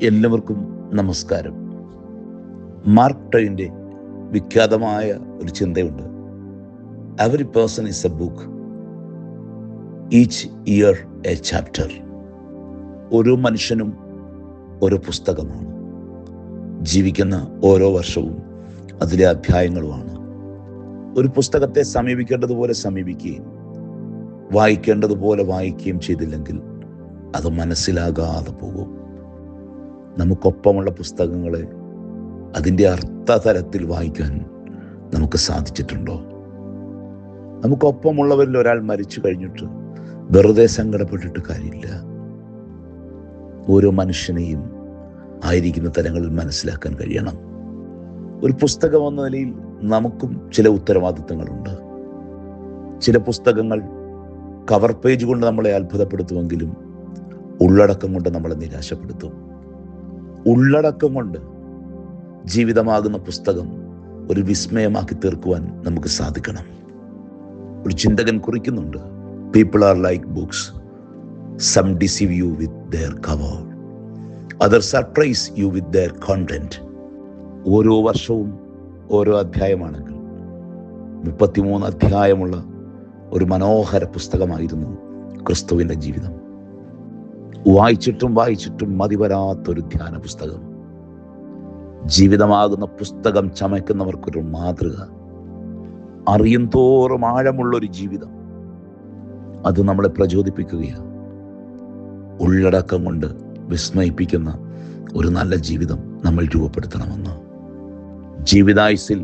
എല്ലാവർക്കും നമസ്കാരം. മാർക്ക് ട്വൈൻ്റെ വിഖ്യാതമായ ഒരു ചിന്തയുണ്ട്. Every person is a book, each year a chapter. ഓരോ മനുഷ്യനും ഓരോ പുസ്തകമാണ്. ജീവിക്കുന്ന ഓരോ വർഷവും അതിലെ അധ്യായങ്ങളുമാണ്. ഒരു പുസ്തകത്തെ സമീപിക്കേണ്ടതുപോലെ സമീപിക്കുകയും വായിക്കേണ്ടതുപോലെ വായിക്കുകയും ചെയ്തില്ലെങ്കിൽ അത് മനസ്സിലാകാതെ പോകും. നമുക്കൊപ്പമുള്ള പുസ്തകങ്ങളെ അതിൻ്റെ അർത്ഥതലത്തിൽ വായിക്കാൻ നമുക്ക് സാധിച്ചിട്ടുണ്ടോ? നമുക്കൊപ്പമുള്ളവരിൽ ഒരാൾ മരിച്ചു കഴിഞ്ഞിട്ട് വെറുതെ സങ്കടപ്പെട്ടിട്ട് കാര്യമില്ല. ഓരോ മനുഷ്യനെയും ആയിരിക്കുന്ന തലങ്ങളിൽ മനസ്സിലാക്കാൻ കഴിയണം. ഒരു പുസ്തകം എന്ന നിലയിൽ നമുക്കും ചില ഉത്തരവാദിത്തങ്ങളുണ്ട്. ചില പുസ്തകങ്ങൾ കവർ പേജ് കൊണ്ട് നമ്മളെ അത്ഭുതപ്പെടുത്തുമെങ്കിലും ഉള്ളടക്കം കൊണ്ട് നമ്മളെ നിരാശപ്പെടുത്തും. ഉള്ളടക്കം കൊണ്ട് ജീവിതമാകുന്ന പുസ്തകം ഒരു വിസ്മയമാക്കി തീർക്കുവാൻ നമുക്ക് സാധിക്കണം. ഒരു ചിന്തകൻ കുറിക്കുന്നുണ്ട്, people are like books, some deceive you with their cover, other surprise you with their content. ഓരോ വർഷവും ഓരോ അധ്യായമാണെങ്കിൽ 33 അധ്യായമുള്ള ഒരു മനോഹര പുസ്തകമായിരുന്നു ക്രിസ്തുവിൻ്റെ ജീവിതം. വായിച്ചിട്ടും മതിവരാത്തൊരു ധ്യാന പുസ്തകം. ജീവിതമാകുന്ന പുസ്തകം ചമയ്ക്കുന്നവർക്കൊരു മാതൃക. അറിയും തോറും ആഴമുള്ളൊരു ജീവിതം. അത് നമ്മളെ പ്രചോദിപ്പിക്കുകയാണ്. ഉള്ളടക്കം കൊണ്ട് വിസ്മയിപ്പിക്കുന്ന ഒരു നല്ല ജീവിതം നമ്മൾ രൂപപ്പെടുത്തണമെന്ന്. ജീവിതായുസ്സിൽ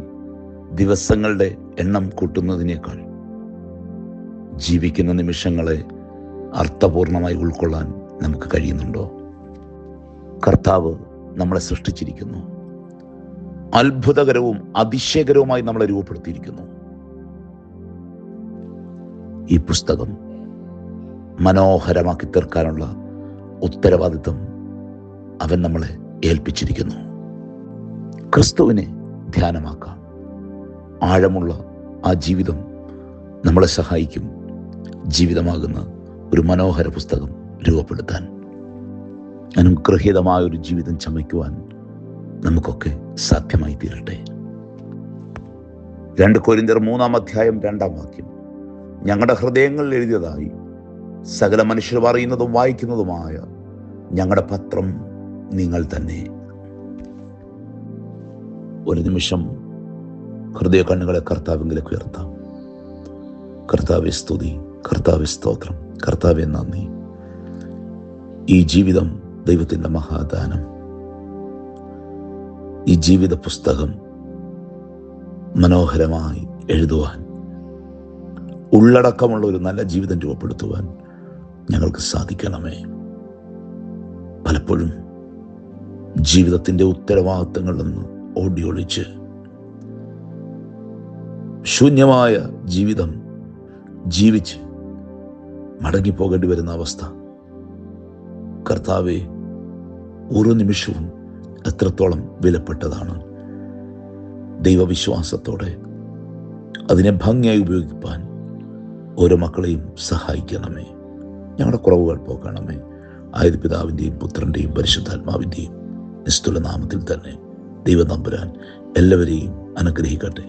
ദിവസങ്ങളുടെ എണ്ണം കൂട്ടുന്നതിനേക്കാൾ ജീവിക്കുന്ന നിമിഷങ്ങളെ അർത്ഥപൂർണമായി ഉൾക്കൊള്ളാൻ നമുക്ക് കഴിയുന്നുണ്ടോ? കർത്താവ് നമ്മളെ സൃഷ്ടിച്ചിരിക്കുന്നു. അത്ഭുതകരവും അതിശയകരവുമായി നമ്മളെ രൂപപ്പെടുത്തിയിരിക്കുന്നു. ഈ പുസ്തകം മനോഹരമാക്കി തീർക്കാനുള്ള ഉത്തരവാദിത്വം അവൻ നമ്മളെ ഏൽപ്പിച്ചിരിക്കുന്നു. ക്രിസ്തുവിനെ ധ്യാനമാക്കാം. ആഴമുള്ള ആ ജീവിതം നമ്മളെ സഹായിക്കും. ജീവിതമാകുന്ന ഒരു മനോഹര പുസ്തകം രൂപപ്പെടുത്താൻ, അനുഗ്രഹീതമായൊരു ജീവിതം ചമയ്ക്കുവാൻ നമുക്കൊക്കെ സാധ്യമായി തീരട്ടെ. 2 കൊരിന്ത്യർ 3-ാം അധ്യായം 2-ാം വാക്യം, ഞങ്ങളുടെ ഹൃദയങ്ങളിൽ എഴുതിയതായി സകല മനുഷ്യർ അറിയുന്നതും വായിക്കുന്നതുമായ ഞങ്ങളുടെ പത്രം നിങ്ങൾ തന്നെ. ഒരു നിമിഷം ഹൃദയ കണ്ണുകളെ കർത്താവിലേക്ക് ഉയർത്താം. കർത്താവേ സ്തുതി, കർത്താവേ സ്തോത്രം, കർത്താവേ നന്ദി. ഈ ജീവിതം ദൈവത്തിൻ്റെ മഹാദാനം. ഈ ജീവിത പുസ്തകം മനോഹരമായി എഴുതുവാൻ, ഉള്ളടക്കമുള്ള ഒരു നല്ല ജീവിതം രൂപപ്പെടുത്തുവാൻ ഞങ്ങൾക്ക് സാധിക്കണമേ. പലപ്പോഴും ജീവിതത്തിൻ്റെ ഉത്തരവാദിത്തങ്ങളിൽ നിന്ന് ഓടിയൊളിച്ച് ശൂന്യമായ ജീവിതം ജീവിച്ച് മടങ്ങിപ്പോകേണ്ടി വരുന്ന അവസ്ഥ. കർത്താവേ, ഓരോ നിമിഷവും എത്രത്തോളം വിലപ്പെട്ടതാണ്. ദൈവവിശ്വാസത്തോടെ അതിനെ ഭംഗിയായി ഉപയോഗിക്കാൻ ഓരോ മക്കളെയും സഹായിക്കണമേ. ഞങ്ങളുടെ കുറവുകൾ പോക്കണമേ. ആയത് പിതാവിൻ്റെയും പുത്രൻ്റെയും പരിശുദ്ധാത്മാവിൻ്റെയും നിസ്തുല നാമത്തിൽ തന്നെ ദൈവം തമ്പുരാൻ എല്ലാവരെയും അനുഗ്രഹിക്കട്ടെ.